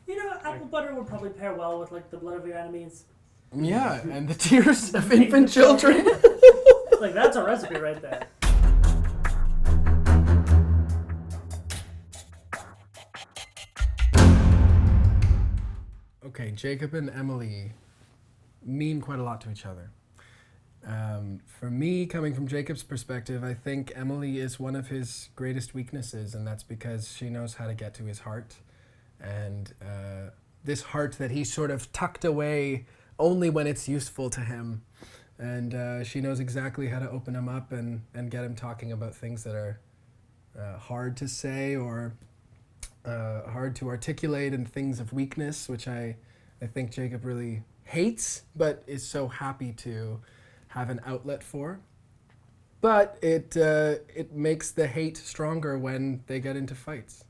You know, apple butter would probably pair well with like the blood of your enemies. Yeah, and the tears of infant children. Like that's a recipe right there. Okay, Jacob and Emily mean quite a lot to each other. For me, coming from Jacob's perspective, I think Emily is one of his greatest weaknesses, and that's because she knows how to get to his heart. And this heart that he sort of tucked away only when it's useful to him. And she knows exactly how to open him up and get him talking about things that are hard to say or hard to articulate, and things of weakness, which I think Jacob really hates, but is so happy to have an outlet for. But it makes the hate stronger when they get into fights.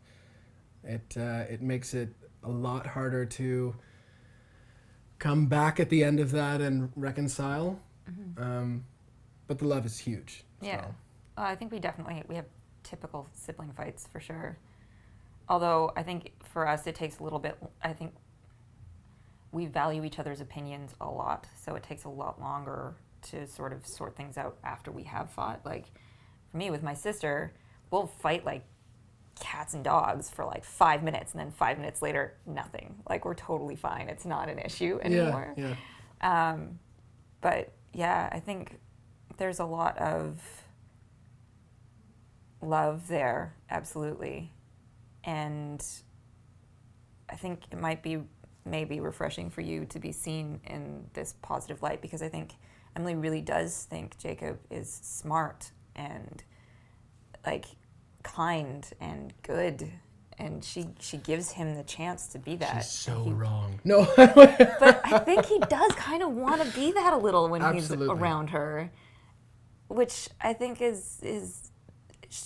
It makes it a lot harder to come back at the end of that and reconcile. Mm-hmm. But the love is huge. Yeah. So. I think we have typical sibling fights for sure. Although I think for us it takes a little bit, I think we value each other's opinions a lot, so it takes a lot longer to sort of sort things out after we have fought. Like for me with my sister, we'll fight like cats and dogs for like 5 minutes, and then 5 minutes later, nothing. Like we're totally fine. It's not an issue anymore. Yeah. But yeah, I think there's a lot of love there, absolutely. And I think it might be maybe refreshing for you to be seen in this positive light, because I think Emily really does think Jacob is smart and like kind and good, and she gives him the chance to be that. She's so wrong. No. But I think he does kind of want to be that a little when Absolutely. he's around her, which I think is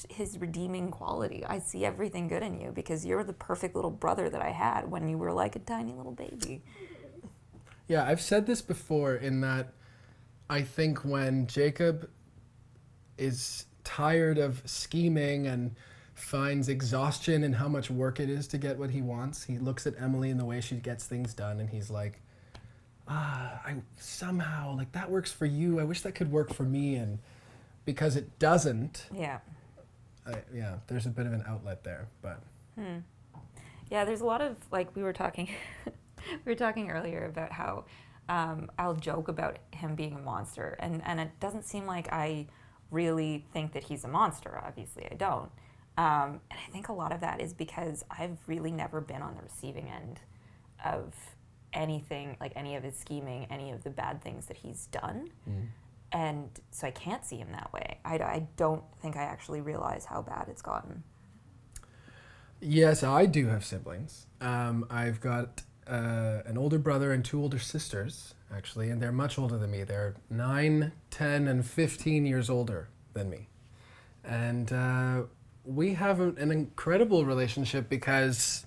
his redeeming quality. I see everything good in you because you're the perfect little brother that I had when you were like a tiny little baby. Yeah, I've said this before in that I think when Jacob is tired of scheming and finds exhaustion in how much work it is to get what he wants, he looks at Emily and the way she gets things done, and he's like, I somehow, like, that works for you. I wish that could work for me. And because it doesn't, Yeah. there's a bit of an outlet there. But Yeah, there's a lot of, like, we were talking earlier about how I'll joke about him being a monster, and it doesn't seem like I really think that he's a monster. Obviously, I don't. And I think a lot of that is because I've really never been on the receiving end of anything, like any of his scheming, any of the bad things that he's done. Mm. And so I can't see him that way. I don't think I actually realize how bad it's gotten. Yes, I do have siblings. I've got an older brother and 2 older sisters, actually, and they're much older than me. They're 9, 10, and 15 years older than me. And we have an incredible relationship because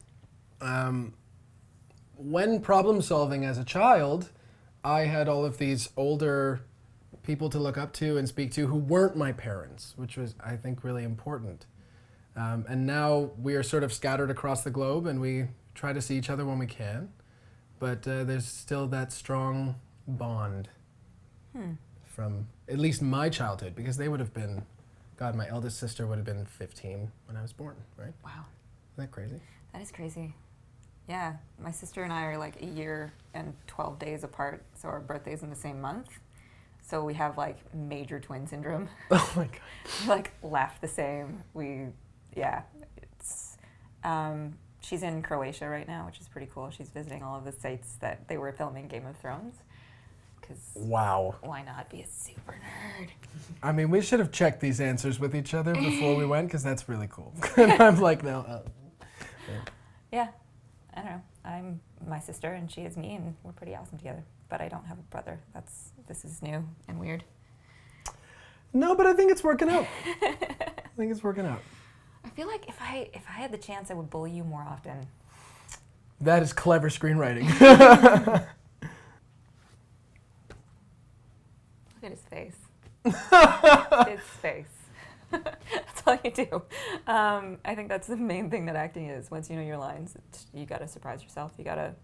when problem solving as a child, I had all of these older people to look up to and speak to who weren't my parents, which was, I think, really important. And now we are sort of scattered across the globe, and we try to see each other when we can. But there's still that strong bond from at least my childhood, because they would have been, God, my eldest sister would have been 15 when I was born, right? Wow. Isn't that crazy? That is crazy. Yeah, my sister and I are like a year and 12 days apart, so our birthday's in the same month. So we have like major twin syndrome. Oh my God. We like laugh the same. It's she's in Croatia right now, which is pretty cool. She's visiting all of the sites that they were filming Game of Thrones. Wow. Why not be a super nerd? I mean, we should have checked these answers with each other before we went, because that's really cool. And I'm like, no. Yeah, I don't know. I'm my sister and she is me, and we're pretty awesome together. But I don't have a brother. This is new and weird. No, but I think it's working out. I feel like if I had the chance, I would bully you more often. That is clever screenwriting. Look at his face. His face. That's all all you do. I think that's the main thing that acting is. Once you know your lines, you got to surprise yourself. You got to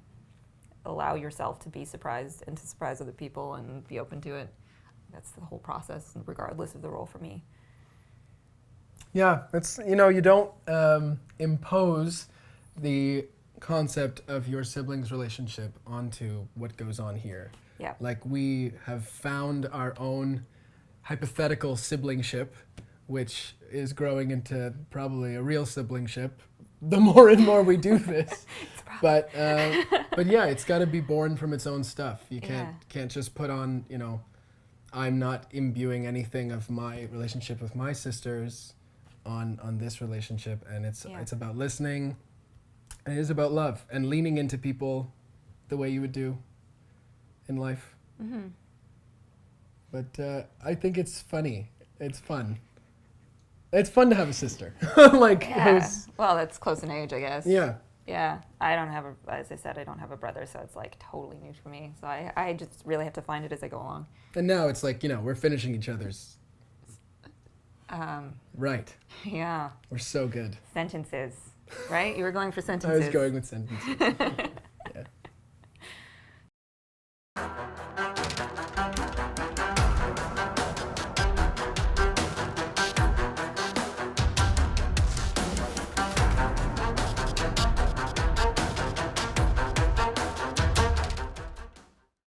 allow yourself to be surprised and to surprise other people and be open to it. That's the whole process, regardless of the role for me. Yeah, it's, you don't impose the concept of your siblings' relationship onto what goes on here. Yeah. Like, we have found our own hypothetical siblingship, which is growing into probably a real siblingship the more and more we do this. But yeah, it's got to be born from its own stuff. You can't just put on, I'm not imbuing anything of my relationship with my sisters on this relationship, and it's about listening, and it is about love and leaning into people the way you would do in life. Mm-hmm. But I think it's funny. It's fun. It's fun to have a sister. Well, that's close in age, I guess. Yeah. Yeah. I don't have as I said, I don't have a brother, so it's like totally new for me. So I just really have to find it as I go along. And now it's like, we're finishing each other's. Right. Yeah. We're so good. Sentences, right? You were going for I sentences. was going with sentences.